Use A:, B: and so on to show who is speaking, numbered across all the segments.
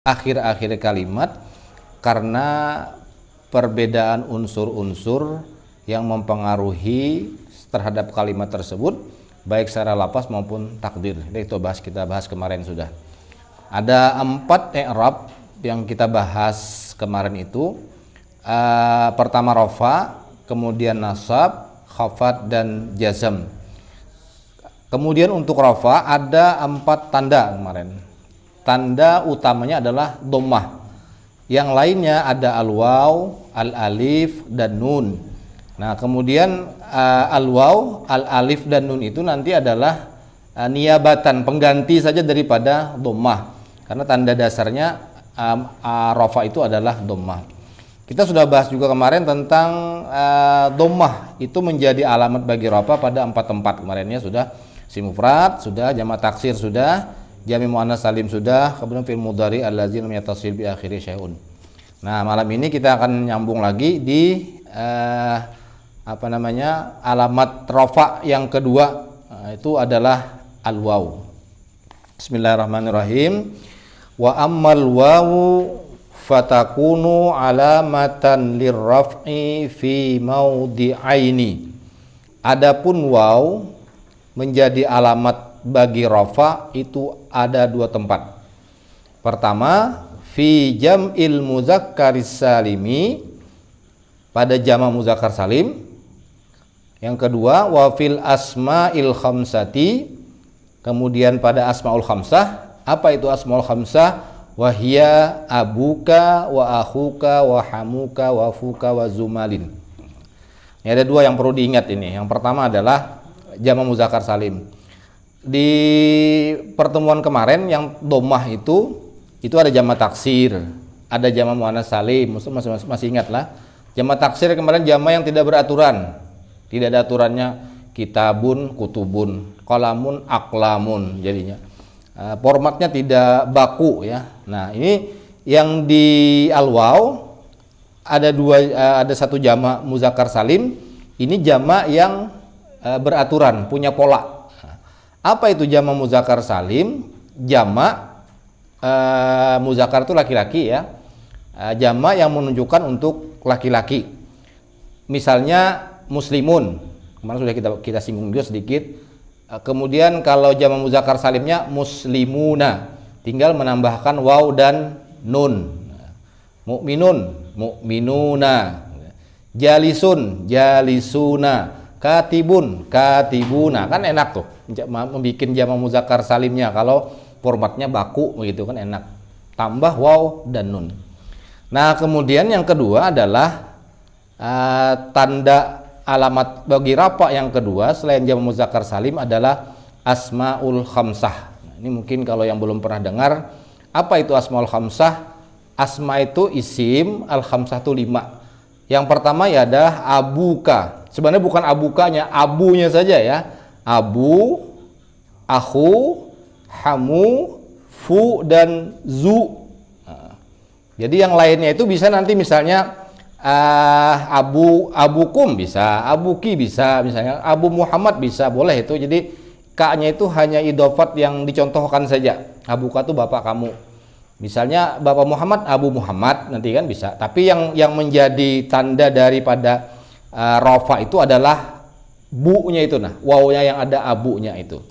A: akhir-akhir kalimat karena perbedaan unsur-unsur yang mempengaruhi terhadap kalimat tersebut baik secara lafaz maupun takdir. Itu kita bahas kemarin sudah. Ada 4 i'rab yang kita bahas kemarin itu. Pertama rafa, kemudian nasab, khafat dan jazm. Kemudian untuk rafa ada 4 tanda kemarin. Tanda utamanya adalah dhammah. Yang lainnya ada al-waw, al-alif dan nun. Nah, kemudian al-waw, al-alif dan nun itu nanti adalah niabatan, pengganti saja daripada dhammah. Karena tanda dasarnya rafa itu adalah dhammah. Kita sudah bahas juga kemarin tentang dhammah itu menjadi alamat bagi rafa pada 4 tempat. Kemarinnya sudah isim mufrad, sudah jamak taksir, sudah jami muannats salim, sudah kemudian fi'il mudhari allazi lam yattasil bi akhiri syai'un. Nah, malam ini kita akan nyambung lagi di alamat rafa yang kedua, itu adalah al-waw. Bismillahirrahmanirrahim. Wa ammal wawu fatakunu alamatan lirraf'i fi maudhi'aini. Adapun waw menjadi alamat bagi rafa itu ada 2 tempat. Pertama, fi jam'il muzakkaris salimi, pada jama' muzakkar salim. Yang kedua, wa fil asma'il khamsati, kemudian pada asmaul khamsah. Apa itu asmaul khamsah? Wahia abuka wa akhuka wa hamuka wa fuka wa zumalin. Ini ada 2 yang perlu diingat ini. Yang pertama adalah jama' muzakkar salim. Di pertemuan kemarin yang dhammah itu ada jamak taksir, ada jamak muannats salim. Masih ingat lah. Jamak taksir kemarin jamak yang tidak beraturan. Tidak ada aturannya, kitabun, kutubun, qalamun, aqlamun jadinya. Formatnya tidak baku ya. Nah, ini yang di al-waw ada 1 jamak muzakkar salim. Ini jamak yang beraturan, punya pola. Apa itu jamak muzakkar salim? Jamak muzakkar itu laki-laki ya. Jamak yang menunjukkan untuk laki-laki. Misalnya muslimun. Kemarin sudah kita singgung juga sedikit. Kemudian kalau jamak muzakkar salimnya muslimuna, tinggal menambahkan waw dan nun. Mukminun, mukminuna. Jalisun, jalisuna. Katibun, katibuna. Kan enak tuh membikin jamak muzakkar salimnya kalau formatnya baku begitu kan enak. Tambah waw dan nun. Nah, kemudian yang kedua adalah tanda alamat bagi rafa yang kedua selain jamak muzakkar salim adalah asmaul khamsah. Nah, ini mungkin kalau yang belum pernah dengar, apa itu asmaul khamsah? Asma itu isim, al khamsah itu 5. Yang pertama ya ada abuka. Sebenarnya bukan abukanya, abunya saja ya. Abu, akhu, hamu, fu dan zu. Nah, jadi yang lainnya itu bisa nanti misalnya abukum bisa, abuki bisa, misalnya abu Muhammad bisa, boleh itu. Jadi ka-nya itu hanya idhofat yang dicontohkan saja. Abuka itu bapak kamu. Misalnya bapak Muhammad, abu Muhammad nanti kan bisa. Tapi yang menjadi tanda daripada rafa itu adalah bu-nya itu, nah waw-nya yang ada abunya itu.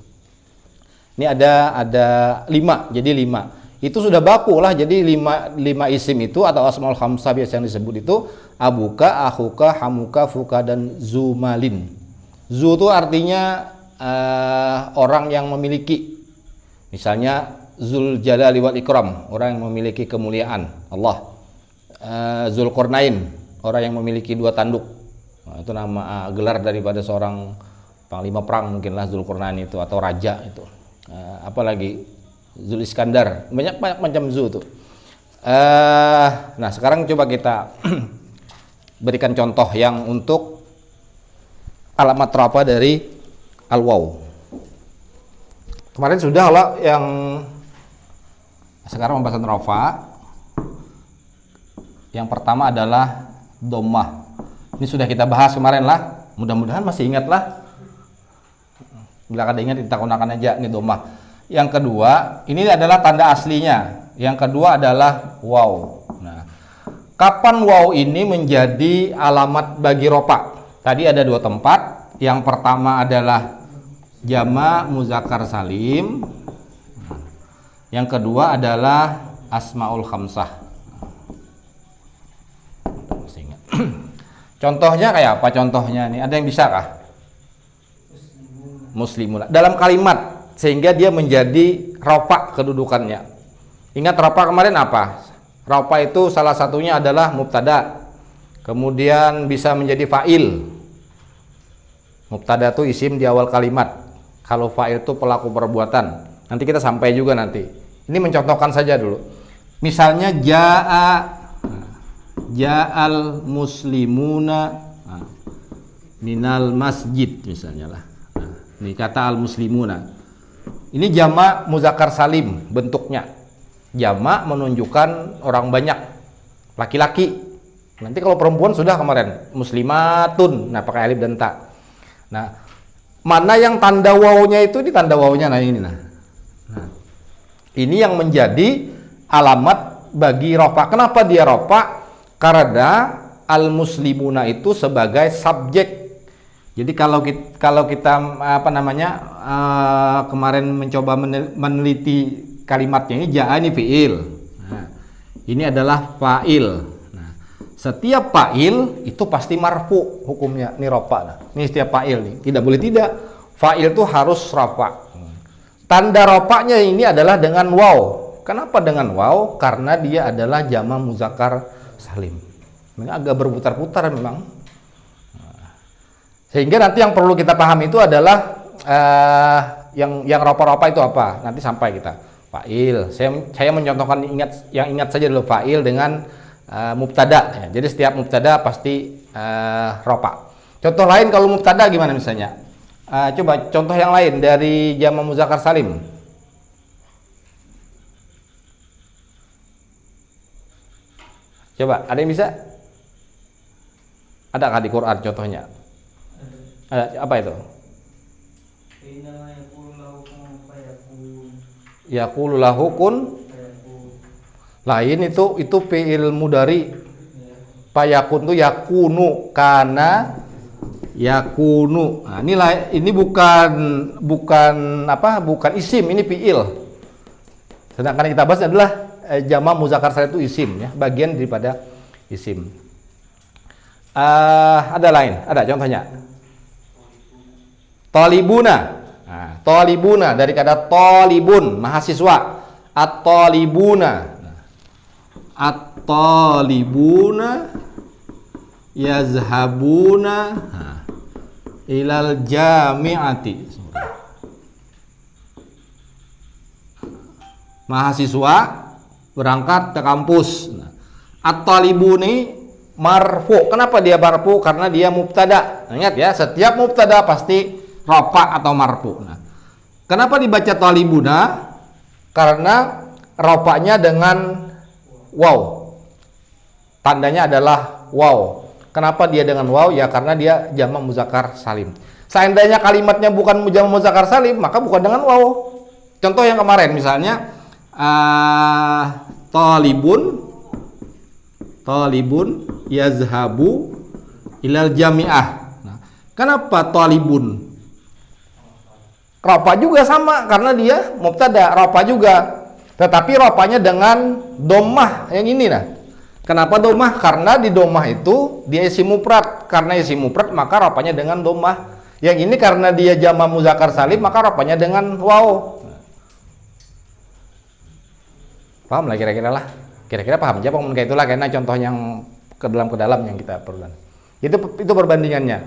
A: Ini ada 5, jadi 5. Itu sudah baku lah, jadi 5 isim itu atau asmaul khamsah biasa yang disebut itu abuka, akhuka, hamuka, fuka dan zumalin. Zu itu artinya orang yang memiliki. Misalnya Zul Jalali wal Ikram, orang yang memiliki kemuliaan Allah. Zulqarnain, orang yang memiliki 2 tanduk. Nah, itu nama gelar daripada seorang panglima perang mungkinlah Zulqarnain itu, atau raja itu. Apalagi Zul Iskandar, banyak macam zu tuh. Nah, sekarang coba kita berikan contoh yang untuk alamat rafa dari al-waw. Kemarin sudah lah yang sekarang pembahasan rafa. Yang pertama adalah dhammah. Ini sudah kita bahas kemarin lah. Mudah-mudahan masih ingat lah. Bila ada ingat kita gunakan aja ini dhammah. Yang kedua, ini adalah tanda aslinya. yang kedua adalah waw. Nah, kapan waw ini menjadi alamat bagi rofa? Tadi ada dua tempat. Yang pertama adalah jamak muzakkar salim. Yang kedua adalah asmaul khamsah. Contohnya kayak apa contohnya nih? Ada yang bisa kah? Muslimuna. Dalam kalimat sehingga dia menjadi rofa kedudukannya. Ingat rofa kemarin apa? Rofa itu salah satunya adalah mubtada. Kemudian bisa menjadi fa'il. Mubtada itu isim di awal kalimat. Kalau fa'il itu pelaku perbuatan. Nanti kita sampai juga nanti. Ini mencontohkan saja dulu. Misalnya ja'al muslimuna minal masjid misalnya lah. Ini kata al muslimuna. Ini jamak muzakkar salim bentuknya. Jamak menunjukkan orang banyak, laki-laki. Nanti kalau perempuan sudah kemarin muslimatun, nah pakai alif dan ta. Nah, mana yang tanda wawunya itu di tanda wawunya, nah ini nah. Ini yang menjadi alamat bagi rofa. Kenapa dia rofa? Karena al muslimuna itu sebagai subjek. Jadi kalau kita kemarin mencoba meneliti kalimatnya ini ja'a ini fi'il. Nah, ini adalah fa'il. Nah, setiap fa'il itu pasti marfu hukumnya ini rofa. Nah, ini setiap fa'il nih. Tidak boleh tidak. Fa'il itu harus rofa. Tanda rofanya ini adalah dengan waw. Kenapa dengan waw? Karena dia adalah jamak muzakkar salim. Memang agak berputar-putar memang. Sehingga nanti yang perlu kita paham itu adalah yang rofa-rofa itu apa? Nanti sampai kita. Fa'il. Saya mencontohkan ingat saja dulu fa'il dengan mubtada. Ya. Jadi setiap mubtada pasti rofa. Contoh lain kalau mubtada gimana misalnya? Coba contoh yang lain dari jamak muzakkar salim. Coba, ada yang bisa? Adakah di Quran contohnya? Ada, apa itu? Yaqulu lahu kun. Lain itu fi'il mudhari. Fayakun itu yakunu kana yakunu. Nah, ini bukan isim, ini fi'il. Sedangkan yang kita bahas adalah jamak muzakkar salim itu isim ya, bagian daripada isim. Ada lain, ada contohnya. Talibuna. Nah, talibuna dari kata talibun, mahasiswa. At-talibuna. At-talibuna yazhabuna ilal jami'ati. Mahasiswa berangkat ke kampus. At-talibuni marfu. Kenapa dia marfu? Karena dia mubtada. Ingat ya, setiap mubtada pasti rafa atau marfu. Nah, kenapa dibaca talibuna? Karena rafanya dengan waw. Tandanya adalah waw. Kenapa dia dengan waw? Ya karena dia jamak muzakkar salim. Seandainya kalimatnya bukan jamak muzakkar salim, maka bukan dengan waw. Contoh yang kemarin misalnya talibun yazhabu ilal jami'ah. Nah, kenapa talibun? Rafa juga sama karena dia mubtada, rafa juga. Tetapi rafanya dengan dhammah yang ini nah. Kenapa dhammah? Karena di dhammah itu dia isim mufrad. Karena isim mufrad maka rafanya dengan dhammah. Yang ini karena dia jamak muzakkar salim maka rafanya dengan waw. Paham lah kira-kira lah. Kira-kira paham aja pokoknya kayak itulah karena contoh yang ke dalam yang kita perlukan. Itu perbandingannya.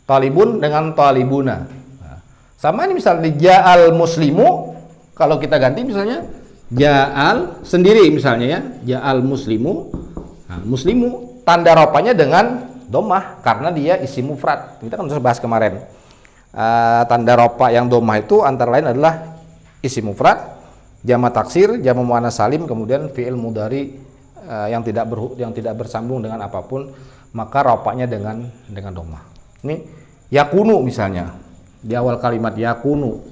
A: Talibun dengan talibuna. Nah, sama ini misalnya ja'al muslimu, kalau kita ganti misalnya ja'al sendiri misalnya ya, ja'al muslimu. Nah, muslimu tanda rafanya dengan dhammah karena dia isim mufrad. Kita kan sudah bahas kemarin. Tanda rafa yang dhammah itu antara lain adalah isim mufrad, jamak taksir, jamak muannats salim, kemudian fi'il mudhari yang tidak bersambung dengan apapun, maka rafanya dengan dhammah. Ini yakunu misalnya. Di awal kalimat yakunu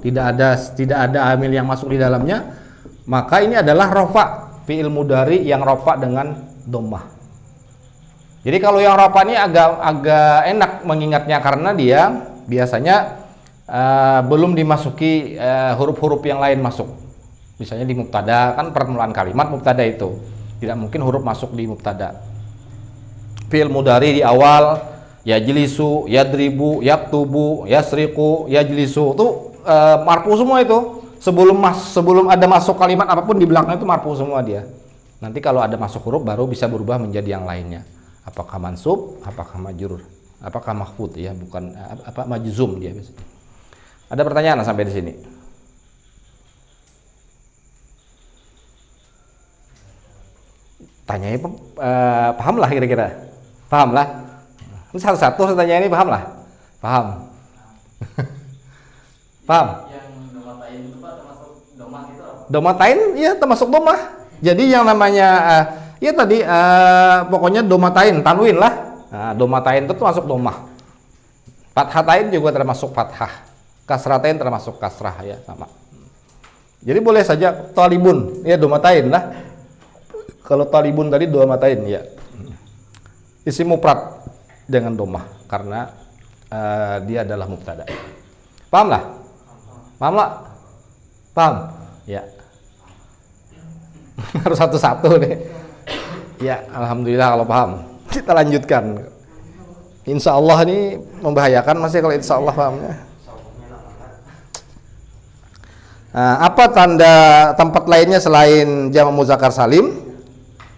A: tidak ada amil yang masuk di dalamnya, maka ini adalah rafa, fi'il mudhari yang rafa dengan dhammah. Jadi kalau yang rafa ini agak enak mengingatnya karena dia biasanya belum dimasuki huruf-huruf yang lain masuk. Misalnya di mubtada, kan permulaan kalimat mubtada itu tidak mungkin huruf masuk di mubtada. Fi'il mudhari di awal, yajlisu, yadribu, yaktubu, yasriqu, yajlisu itu marfu semua itu. Sebelum ada masuk kalimat apapun di belakang itu marfu semua dia. Nanti kalau ada masuk huruf baru bisa berubah menjadi yang lainnya. Apakah mansub, apakah majrur, apakah mahfud ya, bukan apa majzum dia biasanya. Ada pertanyaan sampai di sini? Tanyanya paham lah kira-kira. Paham lah. Ini satu-satu saya tanya ini paham lah. Paham. Paham.
B: Yang domatain itu Pak termasuk domah itu apa?
A: Domatain ya termasuk domah. Jadi yang namanya ya tadi pokoknya domatain, tanwin lah. Nah, domatain itu termasuk domah. Fathatain juga termasuk fathah. Kasratain termasuk kasrah ya sama. Jadi boleh saja talibun ya domatain lah. Kalau talibun tadi domatain ya. Isim mufrad dengan domah karena dia adalah mubtada. Paham lah? Paham lah? Paham? Ya. Harus satu-satu nih. Ya, alhamdulillah kalau paham. Kita lanjutkan. Insya Allah ini membahayakan masih kalau insya Allah pahamnya. Nah, apa tanda tempat lainnya selain jamak muzakkar salim?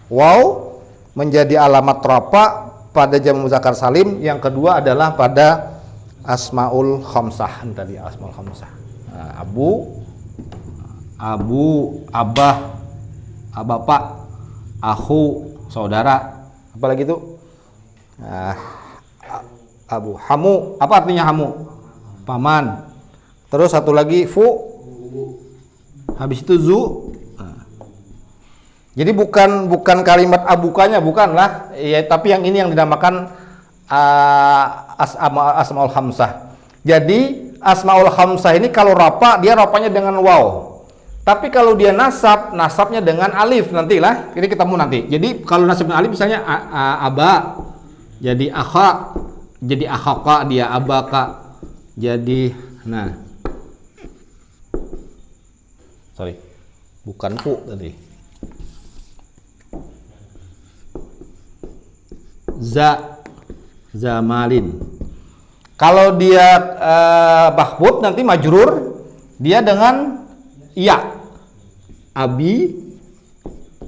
A: Waw menjadi alamat rafa pada jamak muzakkar salim. Yang kedua adalah pada asmaul khamsah tadi asmaul khamsah. Nah, abu, abah, bapak, akhu, saudara, apalagi itu? Abu, hamu, apa artinya hamu? Paman. Terus satu lagi fu. Habis itu zu. Jadi bukan kalimat abukanya, bukanlah. Ya, tapi yang ini yang dinamakan asmaul khamsah. Jadi asmaul khamsah ini kalau rafa dia rafanya dengan waw. Tapi kalau dia nasabnya dengan alif nantilah. Ini ketemu nanti. Jadi kalau nasabnya alif misalnya aba, jadi akha, jadi akhaka dia abaka. Jadi bukan ku tadi. Zamalin. Kalau dia mahfud nanti majrur dia dengan ya.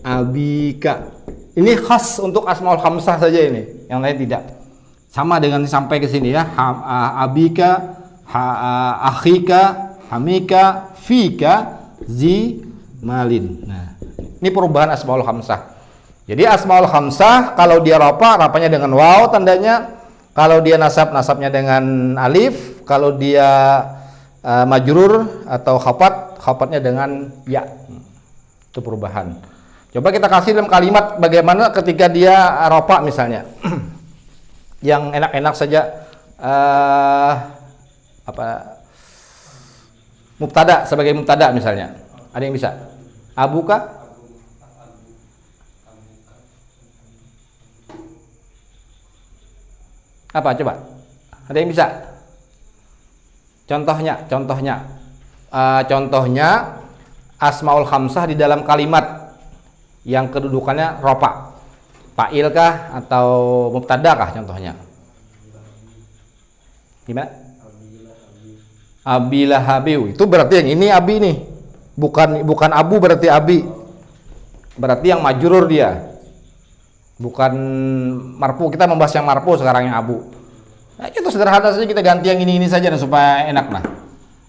A: Abika. Ini khas untuk asmaul khamsah saja ini, yang lain tidak. Sama dengan sampai ke sini ya. Abika, akhika, hamika, fika, zimalin. Nah, ini perubahan asmaul khamsah. Jadi asmaul khamsah kalau dia rafanya dengan waw tandanya. Kalau dia nasabnya dengan alif. Kalau dia majrur atau khafatnya dengan ya. Itu perubahan. Coba kita kasih dalam kalimat bagaimana ketika dia rafa misalnya. Yang enak-enak saja mubtada sebagai mubtada misalnya. Ada yang bisa? Abuka? Apa coba? Ada yang bisa? Contohnya asmaul khamsah di dalam kalimat yang kedudukannya rafa. Fa'il kah atau mubtada kah contohnya? Gimana? Abilahabiu. Itu berarti yang ini abi nih. Bukan abu berarti abi. Berarti yang majrur dia. Bukan marfu. Kita membahas yang marfu sekarang yang abu. Nah, contoh sederhana saja kita ganti yang ini saja supaya enak nah.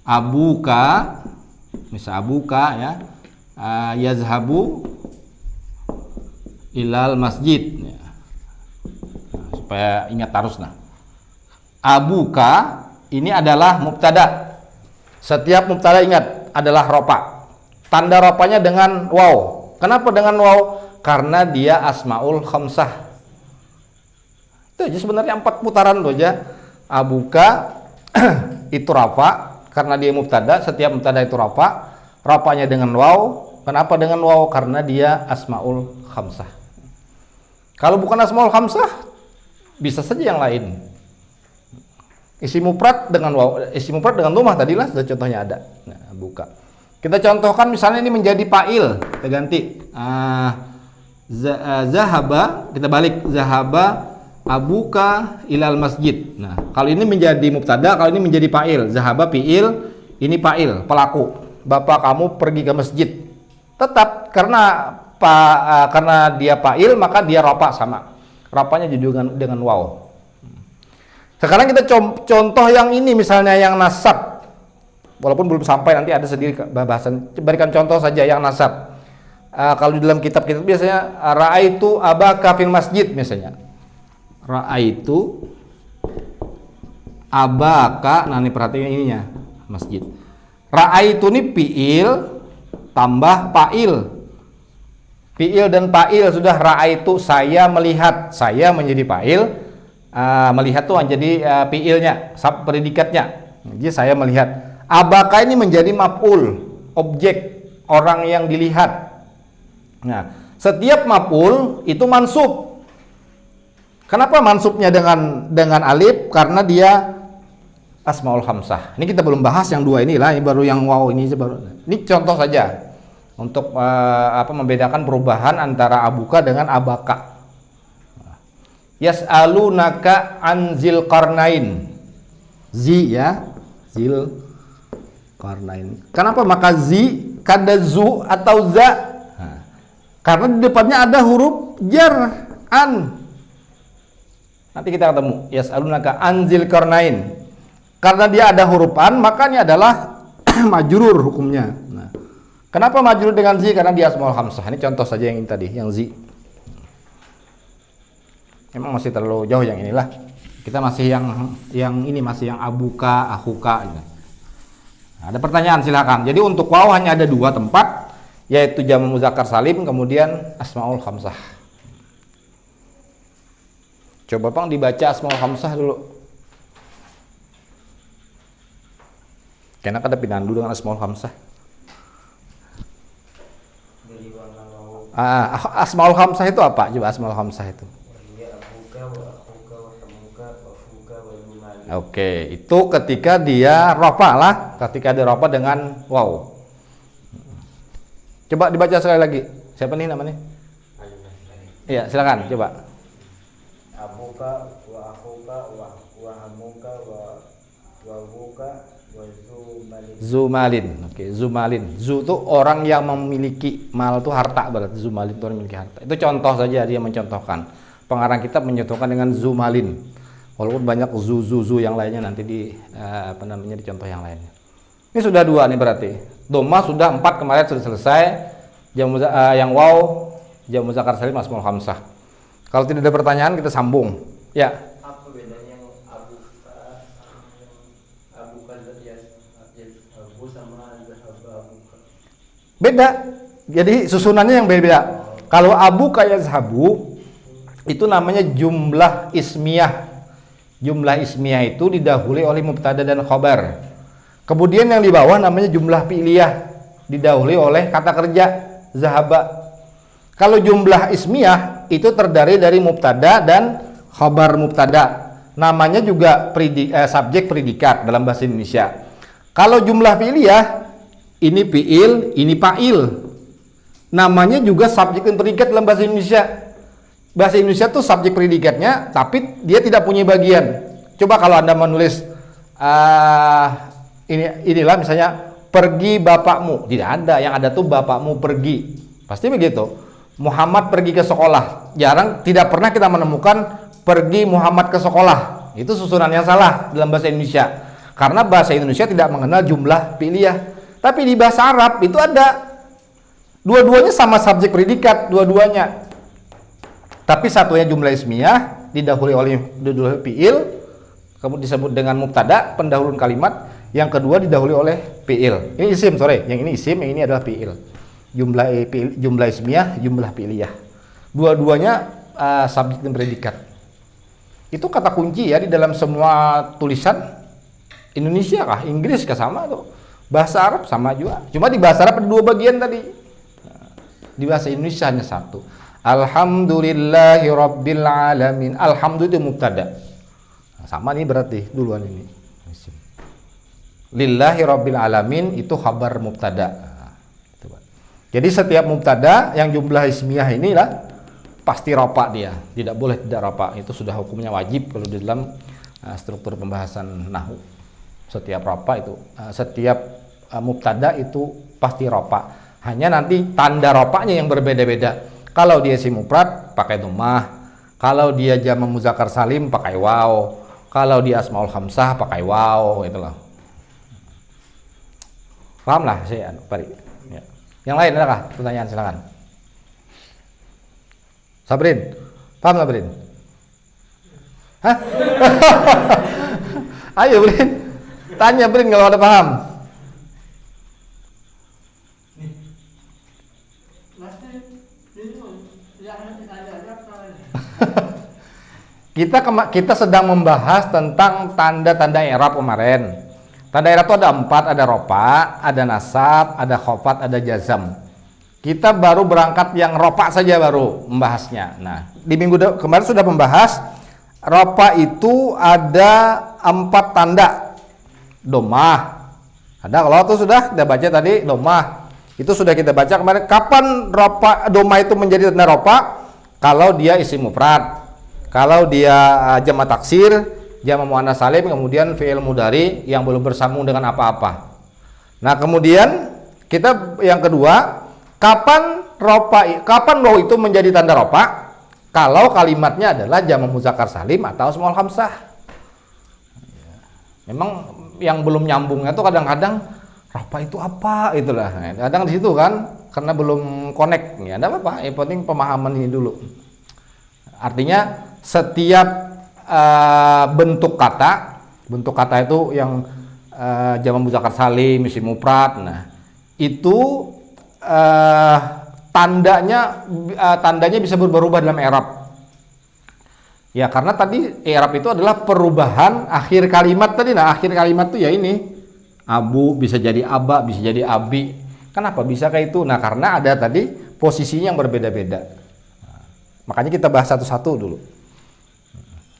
A: Abuka, misal abuka ya. Yazhabu ilal masjid. Ya. Nah, supaya ingat terus nah. Abuka ini adalah mubtada. Setiap mubtada ingat adalah rafa. Tanda rafanya dengan waw. Kenapa dengan waw? Karena dia asmaul khamsah. Itu aja sebenarnya 4 putaran tuh aja. Abuka itu rafa karena dia mubtada, setiap mubtada itu rafa. Rafanya dengan waw, Kenapa dengan waw? Karena dia asmaul khamsah. Kalau bukan asmaul khamsah, bisa saja yang lain. Isim mufrad dengan waw, isim mufrad dengan dhammah tadilah sudah contohnya ada. Nah, buka. Kita contohkan misalnya ini menjadi fa'il, kita ganti. Zahaba, kita balik, zahaba abuka ilal masjid. Nah, kalau ini menjadi mubtada, kalau ini menjadi fa'il. Zahaba fi'il, ini fa'il, pelaku. Bapak kamu pergi ke masjid. Tetap karena dia fa'il maka dia rafa sama. Rafanya jadi dengan waw. Sekarang kita contoh yang ini misalnya yang nasab. Walaupun belum sampai, nanti ada sendiri bahasan. Berikan contoh saja yang nasab. Kalau di dalam kitab biasanya ra'aitu abaka fil masjid misalnya. Ra'aitu abaka, nah ini perhatikan ininya, masjid. Ra'aitu ini fi'il tambah fa'il. Fi'il dan fa'il sudah. Ra'aitu saya melihat, saya menjadi fa'il, melihat tuh jadi fi'ilnya, predikatnya. Jadi saya melihat. Abaka ini menjadi maf'ul, objek, orang yang dilihat. Nah, setiap maf'ul itu mansub. Kenapa mansubnya dengan alif? Karena dia asmaul khamsah. Ini kita belum bahas yang dua inilah, ini baru yang waw ini baru. Ini contoh saja untuk membedakan perubahan antara abuka dengan abaka. Yas'alunaka an zil qarnain. Zi ya, zil qarnain. Kenapa maka zi kada zu atau za? Karena di depannya ada huruf jar, an. Nanti kita ketemu. Yas'alunaka anzil qarnain. Karena dia ada huruf an, maka ini adalah majrur hukumnya. Nah, kenapa majrur dengan zi? Karena dia asmaul khamsah. Ini contoh saja yang ini tadi, yang zi. Emang masih terlalu jauh yang inilah. Kita masih yang ini masih yang abuka, ahuka. Gitu. Nah, ada pertanyaan silakan. Jadi untuk waw hanya ada dua tempat, yaitu jamak muzakkar salim, kemudian asmaul khamsah. Coba Bang dibaca asmaul khamsah dulu. Karena ada pinandu dengan asmaul khamsah. Asmaul khamsah itu apa? Coba asmaul khamsah itu. Oke, itu ketika dia rafa lah, ketika dia rafa dengan waw. Coba dibaca sekali lagi. Siapa nih namanya? Iya, silakan coba.
C: Abuka wa akhuka wa hamuka wa abuka wa zumalin.
A: Zumalin. Oke, zumalin. Zu itu orang yang memiliki, mal itu harta berarti. Zumalin itu orang yang memiliki harta. Itu contoh saja dia mencontohkan. Pengarang kitab mencontohkan dengan zumalin. Walaupun banyak zu yang lainnya nanti di di contoh yang lainnya. Ini sudah dua nih berarti. Dhamma sudah 4 kemarin sudah selesai. Yang waw jamak muzakkar salim asmaul khamsah. Kalau tidak ada pertanyaan kita sambung. Ya.
B: Apa bedanya yang abuka sama abuka?
A: Beda. Jadi susunannya yang beda. Kalau abuka yazhabu itu namanya jumlah ismiyah. Jumlah ismiyah itu didahului oleh mubtada dan khabar. Kemudian yang di bawah namanya jumlah fi'liyah, didahului oleh kata kerja zahaba. Kalau jumlah ismiyah itu terdiri dari mubtada dan khabar mubtada. Namanya juga subjek predikat dalam bahasa Indonesia. Kalau jumlah fi'liyah ini fi'il, ini fa'il. Namanya juga subjek dan predikat dalam bahasa Indonesia. Bahasa Indonesia tuh subjek predikatnya tapi dia tidak punya bagian. Coba kalau Anda menulis inilah misalnya pergi bapakmu, tidak ada, yang ada tuh bapakmu pergi, pasti begitu. Muhammad pergi ke sekolah, tidak pernah kita menemukan pergi Muhammad ke sekolah. Itu susunan yang salah dalam bahasa Indonesia, karena bahasa Indonesia tidak mengenal jumlah fi'liyah. Tapi di bahasa Arab itu ada, dua-duanya sama subjek predikat, dua-duanya, tapi satunya jumlah ismiyah didahului oleh fi'il, kemudian disebut dengan mubtada pendahuluan kalimat. Yang kedua didahului oleh fi'il. Ini isim, yang ini isim, yang ini adalah fi'il. Jumlah ismiyah, jumlah fi'liyah. Dua-duanya subjek dan predikat. Itu kata kunci ya di dalam semua tulisan Indonesia kah, Inggris kah sama tuh. Bahasa Arab sama juga. Cuma di bahasa Arab ada dua bagian tadi. Di bahasa Indonesia hanya satu. Alhamdulillahirabbil alamin. Alhamdulillah itu mubtada. Nah, sama nih berarti duluan ini. Lillahi rabbil alamin itu khabar mubtada. Nah, gitu. Jadi setiap mubtada yang jumlah ismiyah inilah pasti ropa dia, tidak boleh tidak ropa. Itu sudah hukumnya wajib kalau di dalam struktur pembahasan nahwu. Setiap ropa itu, setiap mubtada itu pasti ropa. Hanya nanti tanda ropanya yang berbeda-beda. Kalau dia isim mufrad pakai dhammah, kalau dia jamak muzakkar salim pakai waw, kalau dia asmaul khamsah pakai waw, itulah. Paham lah saya, Pak. Ya. Yang lain adakah pertanyaan, silakan. Sabrin, paham nggak Brin? Hah? Ayo Brin, tanya Brin kalau ada paham. Kita sedang membahas tentang tanda-tanda i'rab kemarin. Tanda i'rab itu ada 4, ada ropa, ada nasab, ada khofat, ada jazam. Kita baru berangkat yang ropa saja baru membahasnya. Nah, di minggu kemarin sudah membahas ropa itu ada 4 tanda. Dhammah. Ada kalau itu sudah kita baca tadi dhammah. Itu sudah kita baca kemarin. Kapan ropa dhammah itu menjadi tanda ropa? Kalau dia isim mufrad. Kalau dia jamak taksir, jamak muannats salim, kemudian fi'il mudhari yang belum bersambung dengan apa-apa. Nah, kemudian kita yang kedua, kapan waw itu menjadi tanda ropa? Kalau kalimatnya adalah jamak muzakkar salim atau asmaul khamsah. Memang yang belum nyambungnya tuh kadang-kadang ropa itu apa itulah. Kadang di situ kan karena belum connect. Ya, enggak apa-apa, yang penting pemahaman ini dulu. Artinya setiap bentuk kata itu yang jamak muzakkar salim, isim mufrad, nah itu tandanya bisa berubah dalam i'rab. Ya, karena tadi i'rab itu adalah perubahan akhir kalimat tadi. Nah, akhir kalimat itu ya ini abu bisa jadi aba, bisa jadi abi. Kenapa bisa kayak itu? Nah, karena ada tadi posisinya yang berbeda-beda. Nah, makanya kita bahas satu-satu dulu.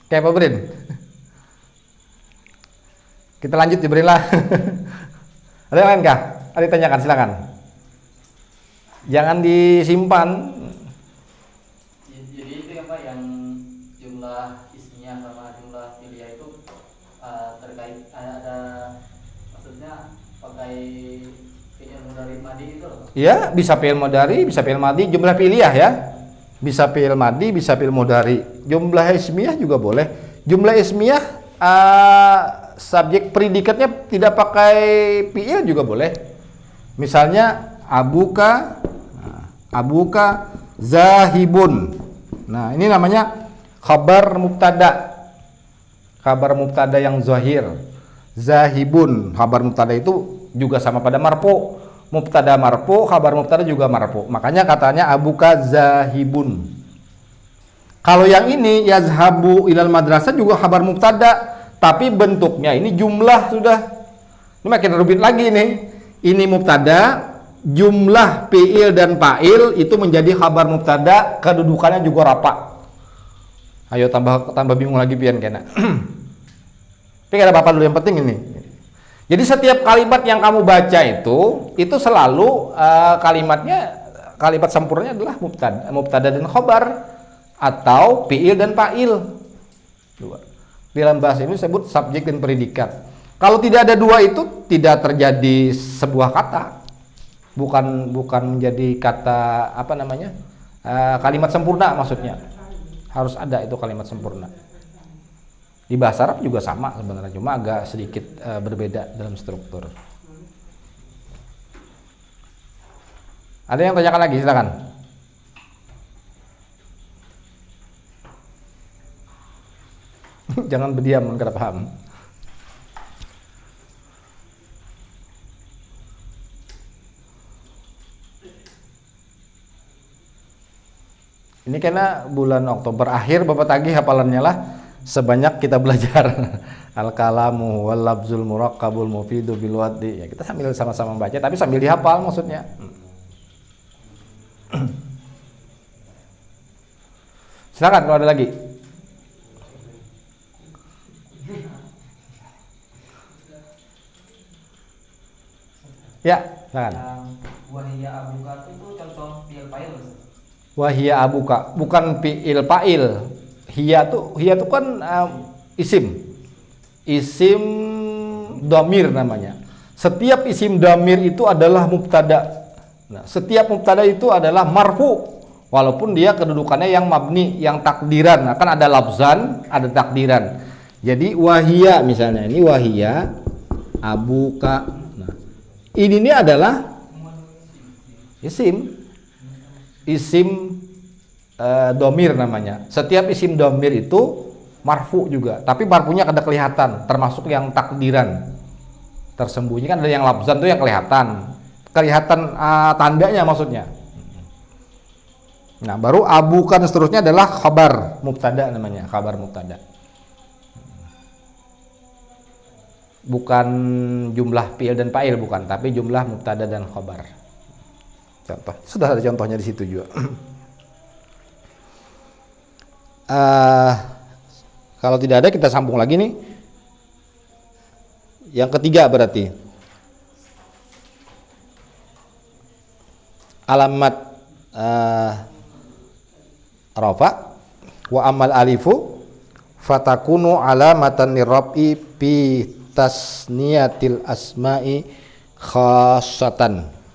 A: Kayak apa Brin? Kita lanjut ya Brin lah. Ada yang lain kah? Ada yang tanyakan, silakan. Jangan disimpan.
B: Jadi itu ya Pak, yang jumlah ismiyah sama jumlah fi'liyah itu terkait ada maksudnya pakai fi'il mudhari madi itu loh.
A: Iya, bisa fi'il mudhari, bisa fi'il madi, jumlah fi'liyah ya. Bisa fi'il madi, bisa fi'il mudhari. Jumlah ismiyah juga boleh. Jumlah ismiyah subjek predikatnya tidak pakai fi'il juga boleh. Misalnya abuka zahibun. Nah, ini namanya khabar mubtada. Khabar mubtada yang zahir. Zahibun, khabar mubtada itu juga sama pada marfu. Mubtada marfu, khabar mubtada juga marfu. Makanya katanya abuka zahibun. Kalau yang ini yazhabu ilal madrasah juga khabar mubtada, tapi bentuknya ini jumlah sudah. Ini makin rumit lagi nih. Ini mubtada, jumlah fi'il dan fa'il itu menjadi khabar mubtada, kedudukannya juga rafa. Ayo tambah bingung lagi pian kena. Tapi enggak ada apa-apa dulu, yang penting ini. Jadi setiap kalimat yang kamu baca itu selalu kalimat sempurnanya adalah mubtada dan khabar atau fi'il dan fa'il. Dua. Dalam bahasa ini disebut subjek dan predikat. Kalau tidak ada dua itu tidak terjadi sebuah kata. Bukan menjadi kata kalimat sempurna maksudnya. Harus ada itu kalimat sempurna. Di bahasa Arab juga sama sebenarnya, cuma agak sedikit berbeda dalam struktur. Ada yang tanyakan lagi, silakan. Jangan berdiam, enggak paham. Ini karena bulan Oktober akhir, Bapak tagih hafalannya lah. Sebanyak kita belajar al-kalamu wal lafzul murakkabul mufidu bil waddi. Ya, kita sambil sama-sama membaca tapi sambil dihafal maksudnya. Silakan kalau ada lagi. Ya, silakan.
B: Wahia abuka itu contoh fi'il fa'il.
A: Wahia abuka, bukan fi'il fa'il. Hiya tuh kan isim. Isim dhamir namanya. Setiap isim dhamir itu adalah mubtada. Nah, setiap mubtada itu adalah marfu walaupun dia kedudukannya yang mabni, yang takdiran. Nah, kan ada lafzan, ada takdiran. Jadi wahia misalnya, ini wahia abuka. Nah, ini adalah isim domir namanya. Setiap isim domir itu marfu juga, tapi marfunya kada kelihatan, termasuk yang takdiran. Tersembunyi kan ada yang lafzan tuh yang kelihatan tandanya maksudnya. Nah, baru abukan seterusnya adalah khabar mubtada namanya, khabar mubtada. Bukan jumlah fi'il dan fa'il bukan, tapi jumlah mubtada dan khabar. Contoh, sudah ada contohnya di situ juga. Kalau tidak ada kita sambung lagi nih. Yang ketiga berarti alamat rafa wa amal alifu fatakunu alamatan lirrafi fi tasniyatil asma'i khassatan.